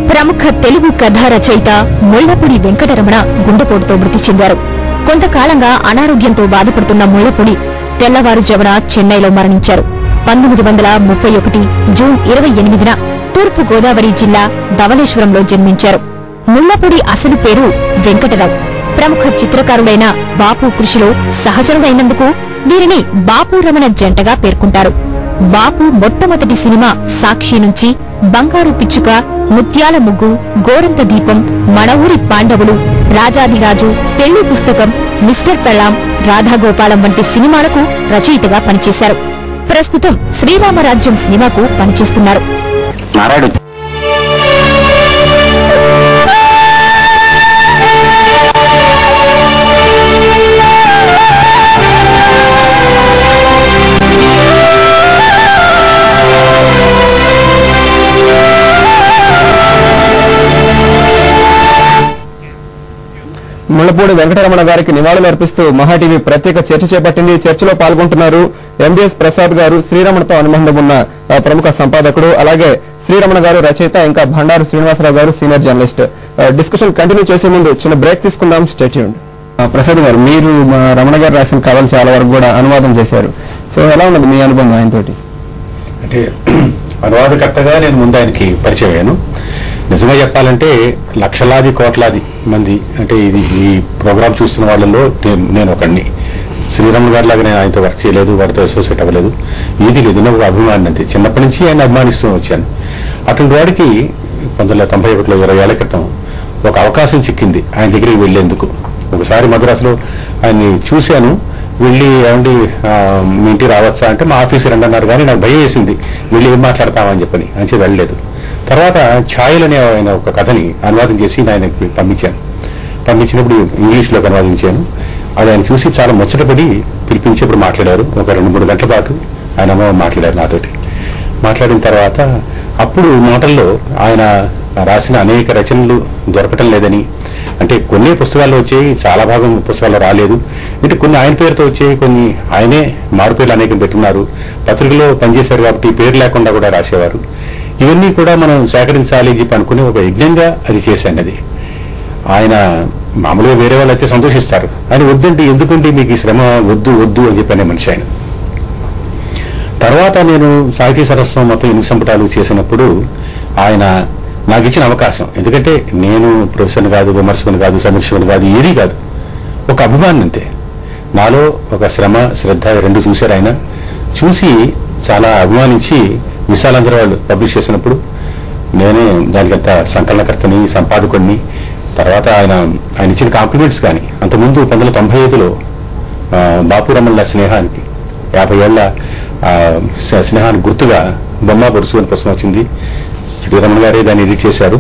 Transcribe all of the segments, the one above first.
ప్రముఖ తెలుగు కథా రచయిత ముళ్లపూడి వెంకటరమణ గుండెపోటుతో మృతి చెందారు. కొంతకాలంగా అనారోగ్యంతో బాధపడుతున్న ముళ్లపూడి తెల్లవారుజామున చెన్నైలో మరణించారు. 1931 జూన్ 28న తూర్పు గోదావరి జిల్లా ధవళేశ్వరంలో జన్మించారు. ముళ్లపూడి అసలు పేరు వెంకటరావు. ప్రముఖ చిత్రకారుడైన బాపు కృషిలో సహచరుడైనందుకు వీరిని బాపు రమణ జంటగా పేర్కొంటారు. బాపు మొట్టమొదటి సినిమా సాక్షి నుంచి బంగారు పిచ్చుక, ముత్యాల ముగ్గు, గోరంత దీపం, మన ఊరి పాండవులు, రాజాధిరాజు, పెళ్లి పుస్తకం, మిస్టర్ పెళ్లాం, రాధాగోపాలం వంటి సినిమాలకు రచయితగా పనిచేశారు. ప్రస్తుతం శ్రీరామరాజ్యం సినిమాకు పనిచేస్తున్నారు. ముళ్లపూడి వెంకటరమణ గారికి నివాళులు అర్పిస్తూ మహాటీవీ ప్రత్యేక చర్చ చేపట్టింది. చర్చలో పాల్గొంటున్నారు ఎంబీఎస్ ప్రసాద్ గారు, శ్రీరమణతో అనుబంధం ఉన్న ప్రముఖ సంపాదకుడు, అలాగే శ్రీరమణ గారు రచయిత, ఇంకా భండారు శ్రీనివాసరావు గారు సీనియర్ జర్నలిస్ట్. డిస్కషన్ కంటిన్యూ చేసే ముందు చిన్న బ్రేక్ తీసుకుందాం. Stay tuned. ప్రసాద్ గారు, మీరు రమణ గారు రాసిన కథలు చాలా వరకు కూడా అనువాదం చేశారు. సో ఎలా ఉన్నది మీ అనుబంధం ఆయనతోటి? అంటే అనువాదకర్తగా నేను ముందు ఆయనకి పరిచయం అయ్యాను. నిజంగా చెప్పాలంటే లక్షలాది కోట్లాది మంది అంటే ఈ ప్రోగ్రామ్ చూస్తున్న వాళ్ళలో నేను ఒకడిని. శ్రీరమణ గారి లాగా నేను ఆయనతో వర్క్ చేయలేదు, వారితో అసోసియేట్ అవ్వలేదు, ఏది లేదు. నేను ఒక అభిమాని అంతే. చిన్నప్పటి నుంచి ఆయన అభిమానిస్తూ వచ్చాను. అటువంటి వాడికి 1991లో 20 ఏళ్ల క్రితం ఒక అవకాశం చిక్కింది ఆయన దగ్గరికి వెళ్లేందుకు. ఒకసారి మద్రాసులో ఆయన్ని చూశాను. వెళ్ళి ఏమండి మీ ఇంటికి రావచ్చా అంటే మా ఆఫీసు రండి అన్నారు. కానీ నాకు భయం వేసింది, వెళ్ళి ఏం మాట్లాడతామని చెప్పని అని వెళ్ళలేదు. తర్వాత ఛాయలు అనే ఆయన ఒక కథని అనువాదం చేసి ఆయనకి పంపించినప్పుడు ఇంగ్లీష్లోకి అనువాదించాను. అది ఆయన చూసి చాలా ముచ్చటపడి పిలిపించేప్పుడు మాట్లాడారు. ఒక 2-3 గంటల పాటు ఆయన మాట్లాడారు నాతోటి. మాట్లాడిన తర్వాత అప్పుడు మాటల్లో ఆయన రాసిన అనేక రచనలు దొరకటం లేదని, అంటే కొన్ని పుస్తకాల్లో వచ్చాయి, చాలా భాగం పుస్తకాల్లో రాలేదు. అంటే కొన్ని ఆయన పేరుతో వచ్చాయి, కొన్ని ఆయనే మారు పేర్లు అనేకం పెట్టున్నారు. పత్రికలో పనిచేశారు కాబట్టి పేరు లేకుండా కూడా రాసేవారు. ఇవన్నీ కూడా మనం సేకరించాలి చెప్పి అనుకుని ఒక యజ్ఞంగా అది చేశాను. అది ఆయన మామూలుగా వేరే వాళ్ళు అయితే సంతోషిస్తారు, ఆయన వద్దండి, ఎందుకంటే మీకు ఈ శ్రమ వద్దు అని చెప్పనే మనిషి ఆయన. తర్వాత నేను సాహితీ సరస్వం మొత్తం 8 సంపుటాలు చేసినప్పుడు ఆయన నాకు ఇచ్చిన అవకాశం. ఎందుకంటే నేను ప్రొఫెసర్ని కాదు, విమర్శకుని కాదు, సమీక్షకుని కాదు, ఏదీ కాదు, ఒక అభిమాని అంతే. నాలో ఒక శ్రమ, శ్రద్ధ రెండు చూశారు ఆయన. చూసి చాలా అభిమానించి విశాలాంధ్ర వాళ్ళు పబ్లిష్ చేసినప్పుడు నేనే దానికంత సంకలనకర్తని, సంపాదకుడిని. తర్వాత ఆయన ఇచ్చిన కాంప్లిమెంట్స్ కానీ, అంతకుముందు 1995లో బాపు రమణ స్నేహానికి 50 ఏళ్ల స్నేహానికి గుర్తుగా బొమ్మ బొరుసు అని పుస్తకం వచ్చింది. శ్రీరమణ గారే దాన్ని ఎడిట్ చేశారు.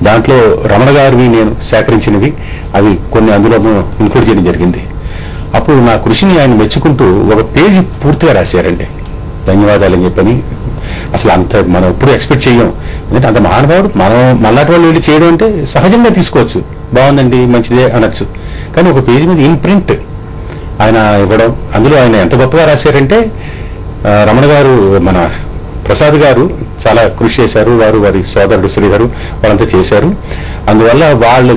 దాంట్లో రమణ గారివి నేను సేకరించినవి అవి కొన్ని అందులో ఇంక్లూడ్ చేయడం జరిగింది. అప్పుడు నా కృషిని ఆయన మెచ్చుకుంటూ ఒక పేజీ పూర్తిగా రాశారండి. ధన్యవాదాలు అని చెప్పని. అసలు అంత మనం ఎప్పుడు ఎక్స్పెక్ట్ చేయం. ఎందుకంటే అంత మహానుభావుడు, మనం మళ్ళాటి వాళ్ళు వెళ్ళి చేయడం అంటే సహజంగా తీసుకోవచ్చు, బాగుందండి మంచిదే అనొచ్చు. కానీ ఒక పేజీ మీద ఇన్ ప్రింట్ ఆయన ఇవ్వడం, అందులో ఆయన ఎంత గొప్పగా రాశారంటే, రమణ గారు మన ప్రసాద్ గారు చాలా కృషి చేశారు, వారి సోదరుడు శ్రీధరు వాళ్ళంతా చేశారు. అందువల్ల వాళ్ళు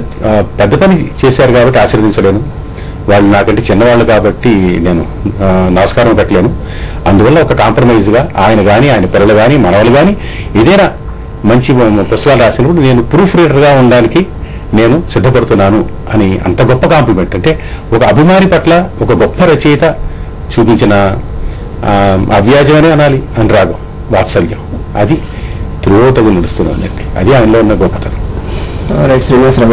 పెద్ద పని చేశారు కాబట్టి ఆశీర్వదించలేను. వాళ్ళు నాకంటే చిన్నవాళ్ళు కాబట్టి నేను నమస్కారం పెట్టలేను. అందువల్ల ఒక కాంప్రమైజ్గా ఆయన కానీ, ఆయన పిల్లలు కానీ, మనవాళ్ళు కానీ ఏదైనా మంచి పుస్తకాలు రాసినప్పుడు నేను ప్రూఫ్ రీడర్గా ఉండడానికి నేను సిద్ధపడుతున్నాను అని అంత గొప్ప కాంప్లిమెంట్. అంటే ఒక అభిమాని పట్ల ఒక గొప్ప రచయిత చూపించిన అవ్యాజమనే అనాలి, అనురాగం, వాత్సల్యం, అది త్రూఅవుట్ అది నడుస్తుందండి. అది ఆయనలో ఉన్న గొప్పతనం. రైట్ శ్రీనివాసరావు.